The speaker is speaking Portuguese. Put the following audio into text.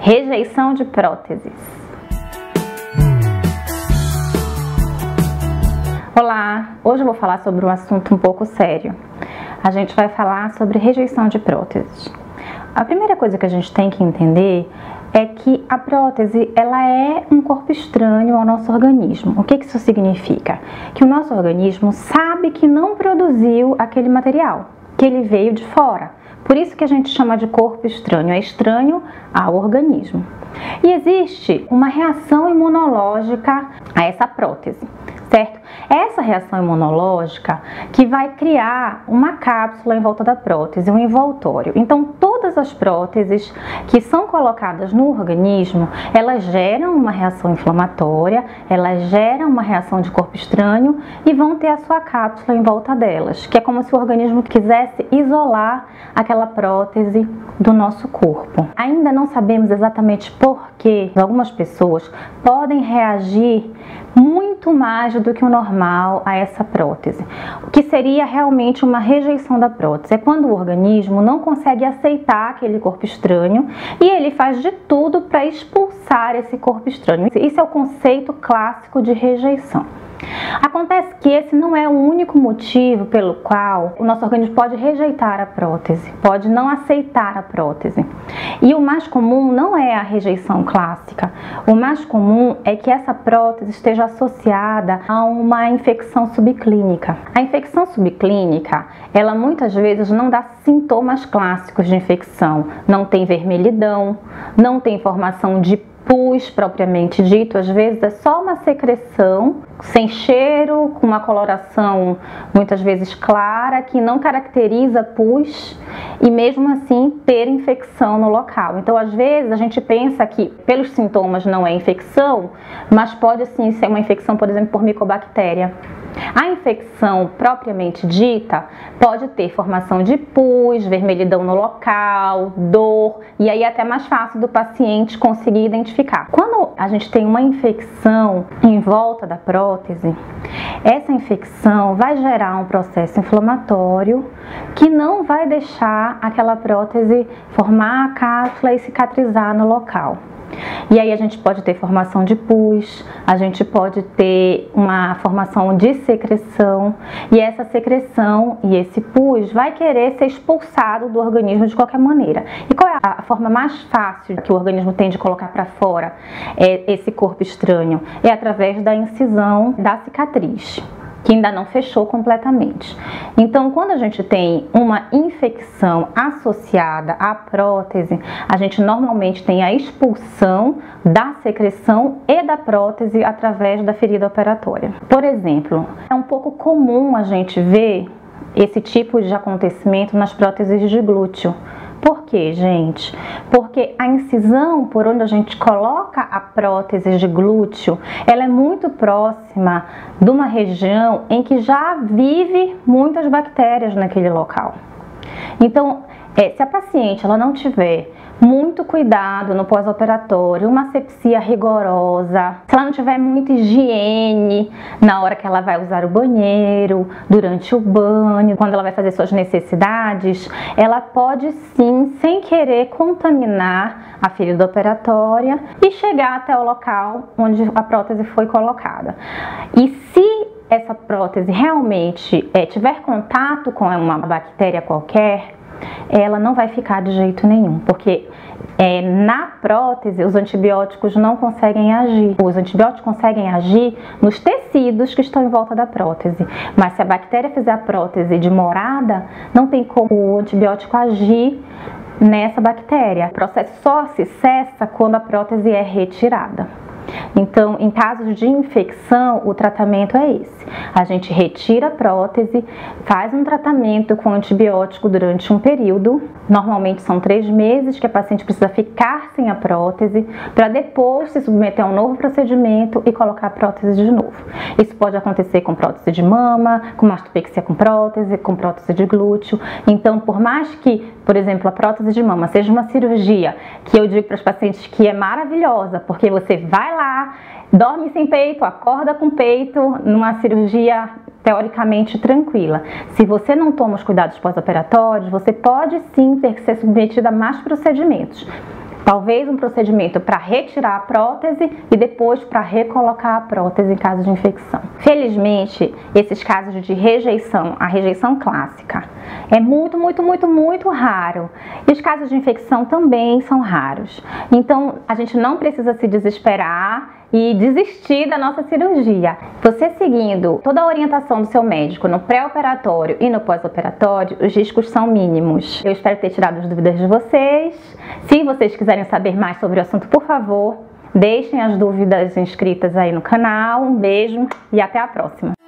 Rejeição de próteses. Olá, hoje eu vou falar sobre um assunto um pouco sério. A gente vai falar sobre rejeição de próteses. A primeira coisa que a gente tem que entender é que a prótese ela é um corpo estranho ao nosso organismo. O que isso significa? Que o nosso organismo sabe que não produziu aquele material, que ele veio de fora. Por isso que a gente chama de corpo estranho, é estranho ao organismo. E existe uma reação imunológica a essa prótese, certo? Essa reação imunológica que vai criar uma cápsula em volta da prótese, um envoltório. Então, todas as próteses que são colocadas no organismo, elas geram uma reação inflamatória, elas geram uma reação de corpo estranho e vão ter a sua cápsula em volta delas, que é como se o organismo quisesse isolar aquela prótese do nosso corpo. Ainda não sabemos exatamente por que algumas pessoas podem reagir muito mais do que o normal a essa prótese. O que seria realmente uma rejeição da prótese? É quando o organismo não consegue aceitar aquele corpo estranho e ele faz de tudo para expulsar esse corpo estranho. Esse é o conceito clássico de rejeição. Acontece que esse não é o único motivo pelo qual o nosso organismo pode rejeitar a prótese, pode não aceitar a prótese. E o mais comum não é a rejeição clássica. O mais comum é que essa prótese esteja associada a uma infecção subclínica. A infecção subclínica, ela muitas vezes não dá sintomas clássicos de infecção. Não tem vermelhidão, não tem formação de pus propriamente dito, às vezes é só uma secreção sem cheiro, com uma coloração muitas vezes clara, que não caracteriza pus e mesmo assim ter infecção no local. Então às vezes a gente pensa que pelos sintomas não é infecção, mas pode sim ser uma infecção, por exemplo, por micobactéria. A infecção propriamente dita pode ter formação de pus, vermelhidão no local, dor, e aí é até mais fácil do paciente conseguir identificar. Quando a gente tem uma infecção em volta da prótese, essa infecção vai gerar um processo inflamatório que não vai deixar aquela prótese formar a cápsula e cicatrizar no local. E aí a gente pode ter formação de pus, a gente pode ter uma formação de secreção, e essa secreção e esse pus vai querer ser expulsado do organismo de qualquer maneira. E qual é a forma mais fácil que o organismo tem de colocar para fora esse corpo estranho? É através da incisão da cicatriz, que ainda não fechou completamente. Então, quando a gente tem uma infecção associada à prótese, a gente normalmente tem a expulsão da secreção e da prótese através da ferida operatória. Por exemplo, é um pouco comum a gente ver esse tipo de acontecimento nas próteses de glúteo. Por quê, gente? Porque a incisão por onde a gente coloca a prótese de glúteo, ela é muito próxima de uma região em que já vive muitas bactérias naquele local. Então, se a paciente ela não tiver muito cuidado no pós-operatório, uma asepsia rigorosa, se ela não tiver muita higiene na hora que ela vai usar o banheiro, durante o banho, quando ela vai fazer suas necessidades, ela pode sim, sem querer, contaminar a ferida operatória e chegar até o local onde a prótese foi colocada. E se essa prótese realmente tiver contato com uma bactéria qualquer, ela não vai ficar de jeito nenhum, porque na prótese os antibióticos não conseguem agir. Os antibióticos conseguem agir nos tecidos que estão em volta da prótese, mas se a bactéria fizer a prótese de morada, não tem como o antibiótico agir nessa bactéria. O processo só se cessa quando a prótese é retirada. Então, em casos de infecção, o tratamento é esse. A gente retira a prótese, faz um tratamento com antibiótico durante um período, normalmente são 3 meses que a paciente precisa ficar sem a prótese, para depois se submeter a um novo procedimento e colocar a prótese de novo. Isso pode acontecer com prótese de mama, com mastopexia com prótese de glúteo. Então, por mais que, por exemplo, a prótese de mama seja uma cirurgia que eu digo para os pacientes que é maravilhosa, porque você vai lá, dorme sem peito, acorda com peito, numa cirurgia teoricamente tranquila. Se você não toma os cuidados pós-operatórios, você pode sim ter que ser submetido a mais procedimentos. Talvez um procedimento para retirar a prótese e depois para recolocar a prótese em caso de infecção. Felizmente, esses casos de rejeição, a rejeição clássica, é muito raro. E os casos de infecção também são raros. Então, a gente não precisa se desesperar e desistir da nossa cirurgia. Você seguindo toda a orientação do seu médico no pré-operatório e no pós-operatório, os riscos são mínimos. Eu espero ter tirado as dúvidas de vocês. Se vocês quiserem saber mais sobre o assunto, por favor, deixem as dúvidas inscritas aí no canal. Um beijo e até a próxima!